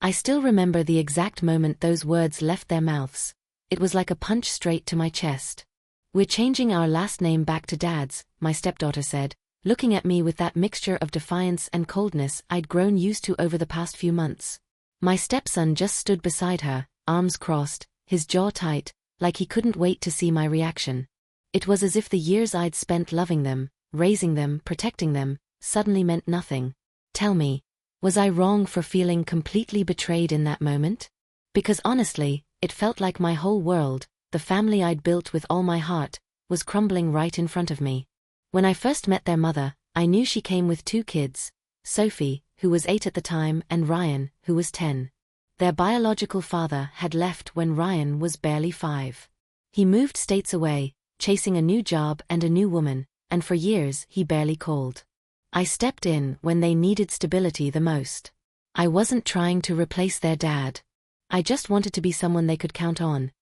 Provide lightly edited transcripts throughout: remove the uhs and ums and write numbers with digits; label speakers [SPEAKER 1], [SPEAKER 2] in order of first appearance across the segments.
[SPEAKER 1] I still remember the exact moment those words left their mouths. It was like a punch straight to my chest. "We're changing our last name back to Dad's," my stepdaughter said, looking at me with that mixture of defiance and coldness I'd grown used to over the past few months. My stepson just stood beside her, arms crossed, his jaw tight, like he couldn't wait to see my reaction. It was as if the years I'd spent loving them, raising them, protecting them, suddenly meant nothing. Tell me, was I wrong for feeling completely betrayed in that moment? Because honestly, it felt like my whole world, the family I'd built with all my heart, was crumbling right in front of me. When I first met their mother, I knew she came with 2 kids, Sophie, who was 8 at the time, and Ryan, who was 10. Their biological father had left when Ryan was barely 5. He moved states away, chasing a new job and a new woman, and for years he barely called. I stepped in when they needed stability the most. I wasn't trying to replace their dad. I just wanted to be someone they could count on.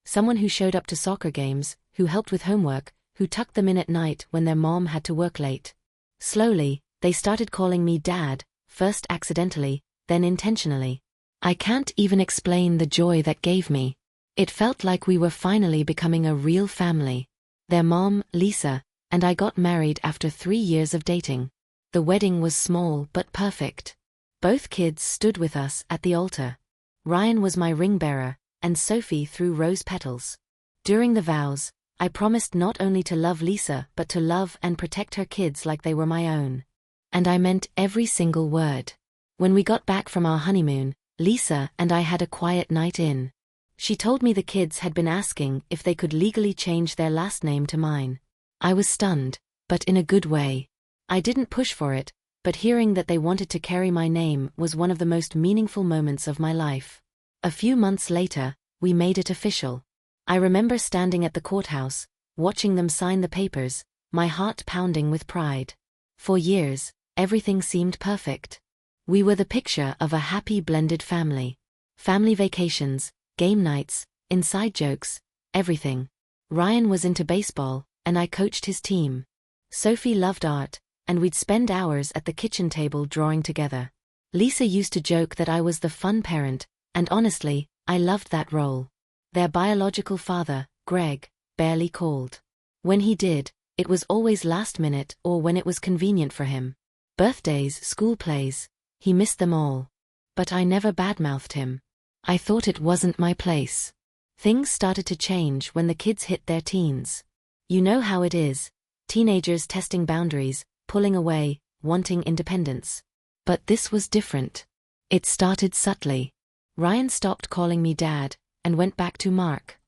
[SPEAKER 1] Someone who showed up to soccer games, who helped with homework, who tucked them in at night when their mom had to work late. Slowly, they started calling me Dad, first accidentally, then intentionally. I can't even explain the joy that gave me. It felt like we were finally becoming a real family. Their mom, Lisa, and I got married after 3 years of dating. The wedding was small but perfect. Both kids stood with us at the altar. Ryan was my ring bearer, and Sophie threw rose petals. During the vows, I promised not only to love Lisa but to love and protect her kids like they were my own. And I meant every single word. When we got back from our honeymoon, Lisa and I had a quiet night in. She told me the kids had been asking if they could legally change their last name to mine. I was stunned, but in a good way. I didn't push for it, but hearing that they wanted to carry my name was one of the most meaningful moments of my life. A few months later, we made it official. I remember standing at the courthouse, watching them sign the papers, my heart pounding with pride. For years, everything seemed perfect. We were the picture of a happy blended family. Family vacations, game nights, inside jokes, everything. Ryan was into baseball, and I coached his team. Sophie loved art, and we'd spend hours at the kitchen table drawing together. Lisa used to joke that I was the fun parent, and honestly, I loved that role. Their biological father, Greg, barely called. When he did, it was always last minute or when it was convenient for him. Birthdays, school plays, he missed them all. But I never badmouthed him. I thought it wasn't my place. Things started to change when the kids hit their teens. You know how it is, teenagers testing boundaries, pulling away, wanting independence. But this was different. It started subtly. Ryan stopped calling me Dad, and went back to Mark.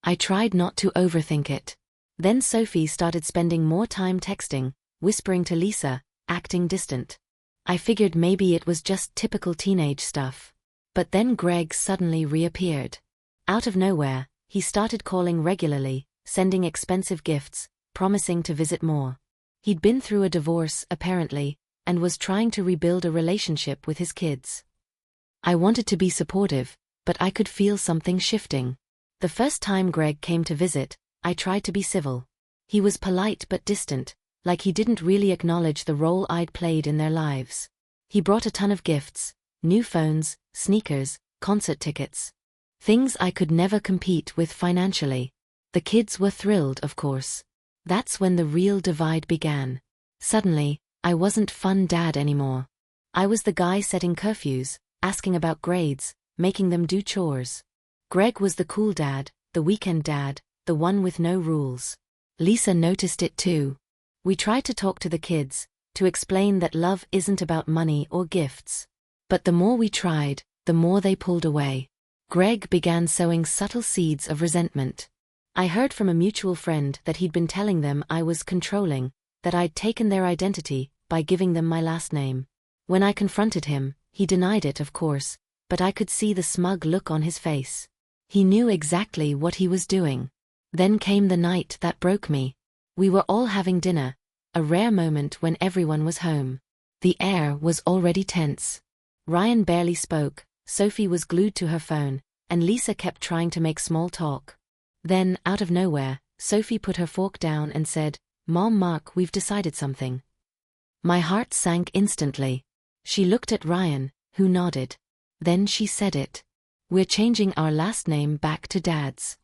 [SPEAKER 1] I tried not to overthink it. Then Sophie started spending more time texting, whispering to Lisa, acting distant. I figured maybe it was just typical teenage stuff. But then Greg suddenly reappeared. Out of nowhere, he started calling regularly, sending expensive gifts, promising to visit more. He'd been through a divorce, apparently, and was trying to rebuild a relationship with his kids. I wanted to be supportive, but I could feel something shifting. The first time Greg came to visit, I tried to be civil. He was polite but distant, like he didn't really acknowledge the role I'd played in their lives. He brought a ton of gifts, new phones, sneakers, concert tickets. Things I could never compete with financially. The kids were thrilled, of course. That's when the real divide began. Suddenly, I wasn't fun dad anymore. I was the guy setting curfews, asking about grades, making them do chores. Greg was the cool dad, the weekend dad, the one with no rules. Lisa noticed it too. We tried to talk to the kids, to explain that love isn't about money or gifts. But the more we tried, the more they pulled away. Greg began sowing subtle seeds of resentment. I heard from a mutual friend that he'd been telling them I was controlling, that I'd taken their identity by giving them my last name. When I confronted him, he denied it, of course, but I could see the smug look on his face. He knew exactly what he was doing. Then came the night that broke me. We were all having dinner, a rare moment when everyone was home. The air was already tense. Ryan barely spoke, Sophie was glued to her phone, and Lisa kept trying to make small talk. Then, out of nowhere, Sophie put her fork down and said, "Mom, Mark, we've decided something." My heart sank instantly. She looked at Ryan, who nodded. Then she said it. We're changing our last name back to Dad's.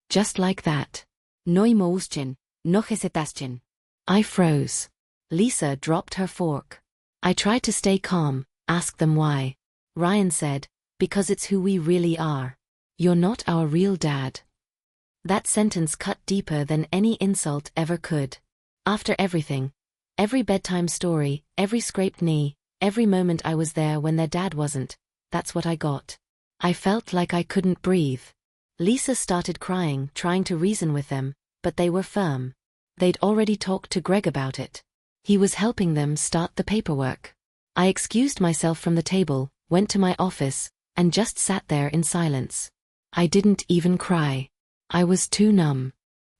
[SPEAKER 1] Just like that.
[SPEAKER 2] Noi mouschin, no hesitation.
[SPEAKER 1] I froze. Lisa dropped her fork. I tried to stay calm, ask them why. Ryan said, because it's who we really are. You're not our real dad. That sentence cut deeper than any insult ever could. After everything, every bedtime story, every scraped knee, every moment I was there when their dad wasn't, that's what I got. I felt like I couldn't breathe. Lisa started crying, trying to reason with them, but they were firm. They'd already talked to Greg about it. He was helping them start the paperwork. I excused myself from the table, went to my office, and just sat there in silence. I didn't even cry. I was too numb.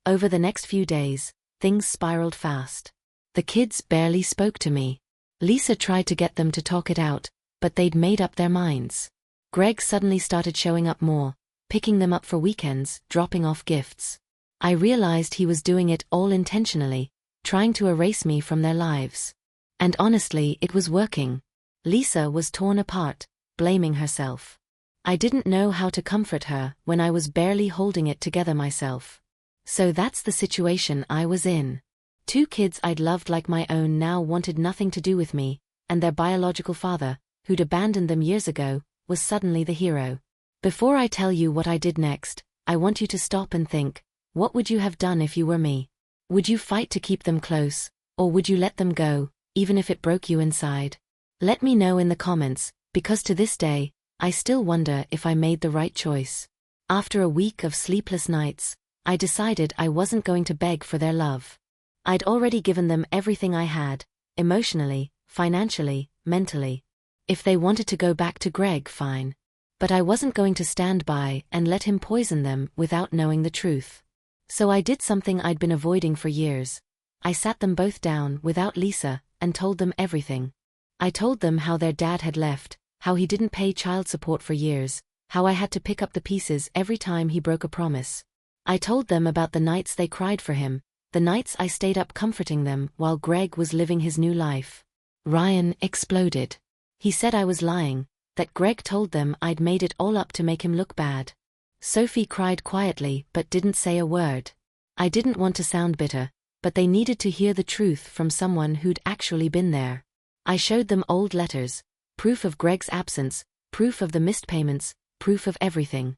[SPEAKER 1] Over the next few days, things spiraled fast. The kids barely spoke to me. Lisa tried to get them to talk it out, but they'd made up their minds. Greg suddenly started showing up more, picking them up for weekends, dropping off gifts. I realized he was doing it all intentionally, trying to erase me from their lives. And honestly, it was working. Lisa was torn apart, blaming herself. I didn't know how to comfort her when I was barely holding it together myself. So that's the situation I was in. 2 kids I'd loved like my own now wanted nothing to do with me, and their biological father, who'd abandoned them years ago, was suddenly the hero. Before I tell you what I did next, I want you to stop and think, what would you have done if you were me? Would you fight to keep them close, or would you let them go, even if it broke you inside? Let me know in the comments, because to this day, I still wonder if I made the right choice. After a week of sleepless nights, I decided I wasn't going to beg for their love. I'd already given them everything I had, emotionally, financially, mentally. If they wanted to go back to Greg, fine. But I wasn't going to stand by and let him poison them without knowing the truth. So I did something I'd been avoiding for years. I sat them both down without Lisa and told them everything. I told them how their dad had left, how he didn't pay child support for years, how I had to pick up the pieces every time he broke a promise. I told them about the nights they cried for him, the nights I stayed up comforting them while Greg was living his new life. Ryan exploded. He said I was lying, that Greg told them I'd made it all up to make him look bad. Sophie cried quietly but didn't say a word. I didn't want to sound bitter, but they needed to hear the truth from someone who'd actually been there. I showed them old letters, proof of Greg's absence, proof of the missed payments, proof of everything.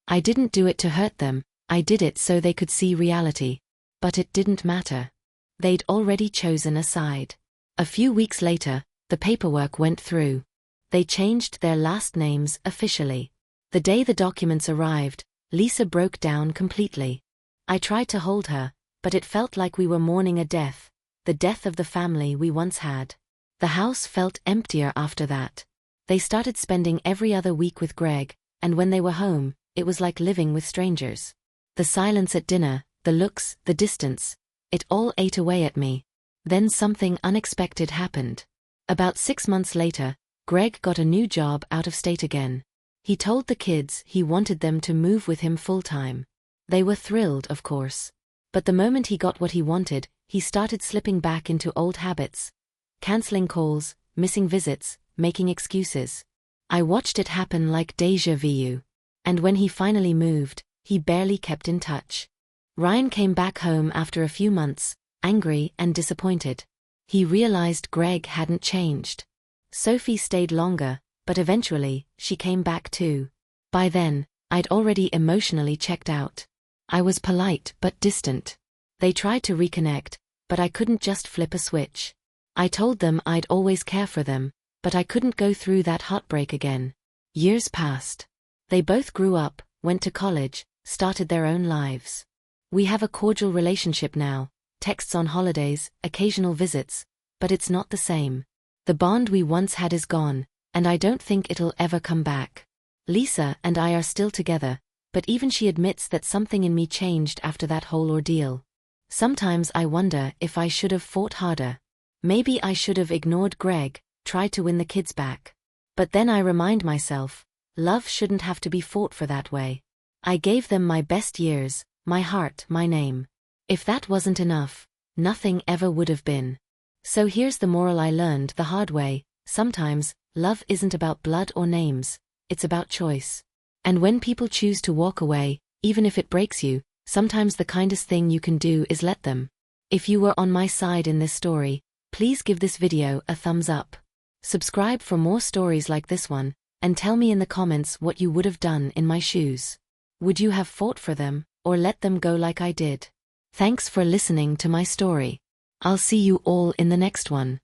[SPEAKER 1] I didn't do it to hurt them, I did it so they could see reality. But it didn't matter. They'd already chosen a side. A few weeks later, the paperwork went through. They changed their last names officially. The day the documents arrived, Lisa broke down completely. I tried to hold her, but it felt like we were mourning a death, the death of the family we once had. The house felt emptier after that. They started spending every other week with Greg, and when they were home, it was like living with strangers. The silence at dinner, the looks, the distance, it all ate away at me. Then something unexpected happened. About 6 months later, Greg got a new job out of state again. He told the kids he wanted them to move with him full-time. They were thrilled, of course. But the moment he got what he wanted, he started slipping back into old habits. Canceling calls, missing visits, making excuses. I watched it happen like déjà vu. And when he finally moved, he barely kept in touch. Ryan came back home after a few months, angry and disappointed. He realized Greg hadn't changed. Sophie stayed longer, but eventually, she came back too. By then, I'd already emotionally checked out. I was polite but distant. They tried to reconnect, but I couldn't just flip a switch. I told them I'd always care for them, but I couldn't go through that heartbreak again. Years passed. They both grew up, went to college, started their own lives. We have a cordial relationship now, texts on holidays, occasional visits, but it's not the same. The bond we once had is gone, and I don't think it'll ever come back. Lisa and I are still together, but even she admits that something in me changed after that whole ordeal. Sometimes I wonder if I should have fought harder. Maybe I should have ignored Greg, tried to win the kids back. But then I remind myself, love shouldn't have to be fought for that way. I gave them my best years, my heart, my name. If that wasn't enough, nothing ever would have been. So here's the moral I learned the hard way: sometimes, love isn't about blood or names, it's about choice. And when people choose to walk away, even if it breaks you, sometimes the kindest thing you can do is let them. If you were on my side in this story, please give this video a thumbs up. Subscribe for more stories like this one, and tell me in the comments what you would have done in my shoes. Would you have fought for them, or let them go like I did? Thanks for listening to my story. I'll see you all in the next one.